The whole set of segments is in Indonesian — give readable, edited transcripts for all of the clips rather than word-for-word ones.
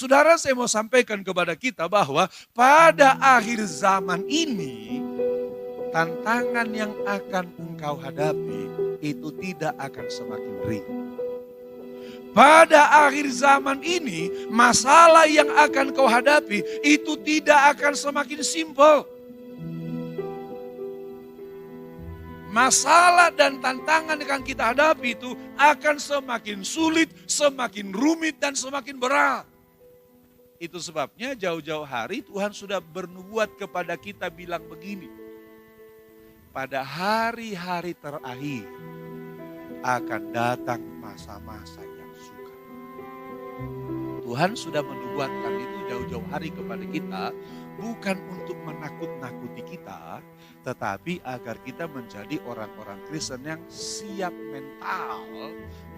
Saudara, saya mau sampaikan kepada kita bahwa pada akhir zaman ini, tantangan yang akan engkau hadapi itu tidak akan semakin ringan. Pada akhir zaman ini, masalah yang akan kau hadapi itu tidak akan semakin simpel. Masalah dan tantangan yang akan kita hadapi itu akan semakin sulit, semakin rumit, dan semakin berat. Itu sebabnya jauh-jauh hari Tuhan sudah bernubuat kepada kita bilang begini. Pada hari-hari terakhir akan datang masa-masa yang sukar. Tuhan sudah menubuatkan itu jauh-jauh hari kepada kita. Bukan untuk menakut-nakuti kita, tetapi agar kita menjadi orang-orang Kristen yang siap mental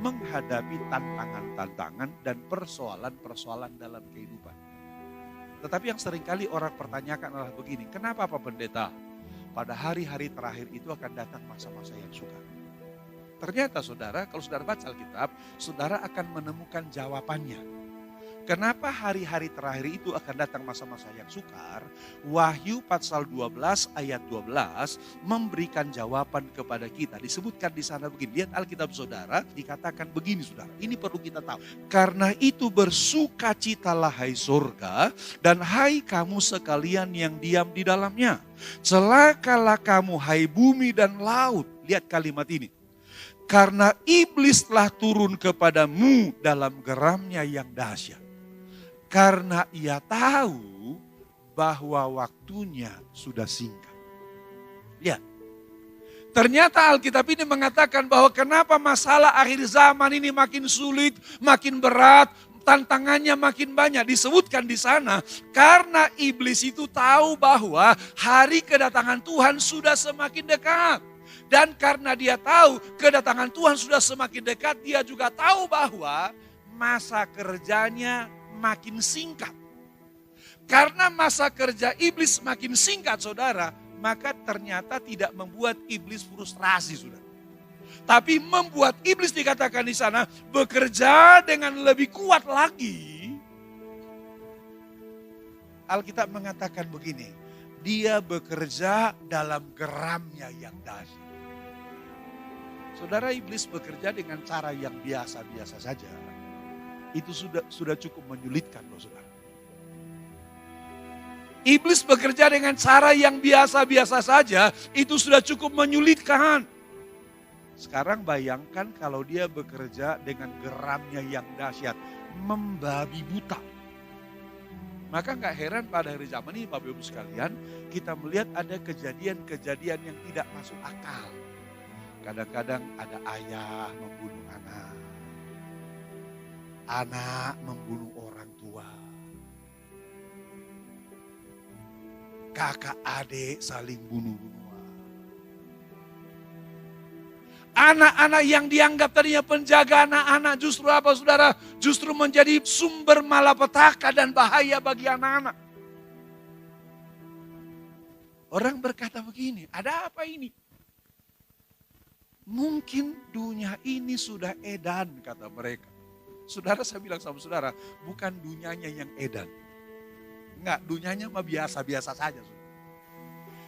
menghadapi tantangan-tantangan dan persoalan-persoalan dalam kehidupan. Tetapi yang seringkali orang pertanyakan adalah begini, kenapa Pak Pendeta? Pada hari-hari terakhir itu akan datang masa-masa yang sukar. Ternyata saudara, kalau saudara baca Alkitab, saudara akan menemukan jawabannya. Kenapa hari-hari terakhir itu akan datang masa-masa yang sukar? Wahyu pasal 12 ayat 12 memberikan jawaban kepada kita. Disebutkan di sana begini, lihat Alkitab saudara, dikatakan begini saudara. Ini perlu kita tahu. Karena itu bersukacitalah hai surga dan hai kamu sekalian yang diam di dalamnya. Celakalah kamu hai bumi dan laut. Lihat kalimat ini. Karena iblis telah turun kepadamu dalam geramnya yang dahsyat. Karena ia tahu bahwa waktunya sudah singkat. Lihat. Ternyata Alkitab ini mengatakan bahwa kenapa masalah akhir zaman ini makin sulit, makin berat, tantangannya makin banyak. Disebutkan di sana karena iblis itu tahu bahwa hari kedatangan Tuhan sudah semakin dekat. Dan karena dia tahu kedatangan Tuhan sudah semakin dekat, dia juga tahu bahwa masa kerjanya makin singkat. Karena masa kerja iblis makin singkat saudara, maka ternyata tidak membuat iblis frustrasi saudara. Tapi membuat iblis dikatakan di sana bekerja dengan lebih kuat lagi. Alkitab mengatakan begini, dia bekerja dalam geramnya yang dahsyat. Saudara, iblis bekerja dengan cara yang biasa-biasa saja. Itu sudah cukup menyulitkan loh saudara. Iblis bekerja dengan cara yang biasa-biasa saja, itu sudah cukup menyulitkan. Sekarang bayangkan kalau dia bekerja dengan geramnya yang dahsyat, membabi buta. Maka gak heran pada hari zaman ini Bapak Ibu sekalian, kita melihat ada kejadian-kejadian yang tidak masuk akal. Kadang-kadang ada ayah membunuh anak. Anak membunuh orang tua. Kakak adik saling bunuh-bunuhan. Anak-anak yang dianggap tadinya penjaga anak-anak justru apa saudara? Justru menjadi sumber malapetaka dan bahaya bagi anak-anak. Orang berkata begini, ada apa ini? Mungkin dunia ini sudah edan kata mereka. Saudara, saya bilang sama saudara, bukan dunianya yang edan. Enggak, dunianya mah biasa-biasa saja.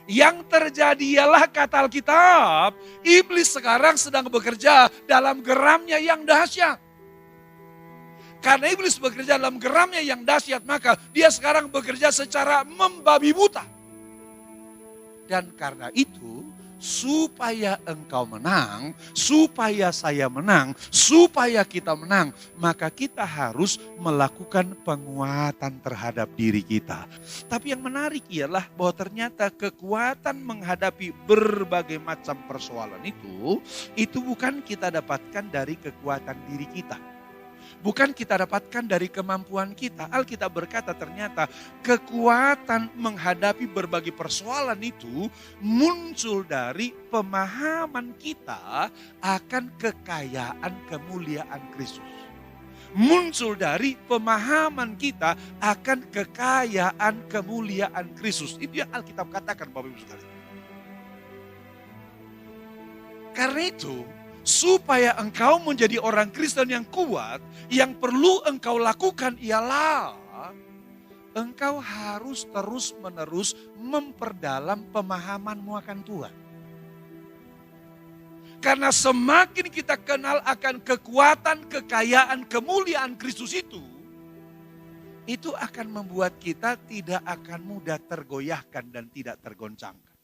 Yang terjadi ialah kata Alkitab, iblis sekarang sedang bekerja dalam geramnya yang dahsyat. Karena iblis bekerja dalam geramnya yang dahsyat, maka dia sekarang bekerja secara membabi buta. Dan karena itu, supaya engkau menang, supaya saya menang, supaya kita menang, maka kita harus melakukan penguatan terhadap diri kita. Tapi yang menarik ialah bahwa ternyata kekuatan menghadapi berbagai macam persoalan itu bukan kita dapatkan dari kekuatan diri kita. Bukan kita dapatkan dari kemampuan kita. Alkitab berkata ternyata kekuatan menghadapi berbagai persoalan itu muncul dari pemahaman kita akan kekayaan kemuliaan Kristus. Muncul dari pemahaman kita akan kekayaan kemuliaan Kristus. Itu yang Alkitab katakan Bapak Ibu sekalian. Karena itu, supaya engkau menjadi orang Kristen yang kuat, yang perlu engkau lakukan ialah engkau harus terus-menerus memperdalam pemahamanmu akan Tuhan. Karena semakin kita kenal akan kekuatan, kekayaan, kemuliaan Kristus itu akan membuat kita tidak akan mudah tergoyahkan dan tidak tergoncangkan.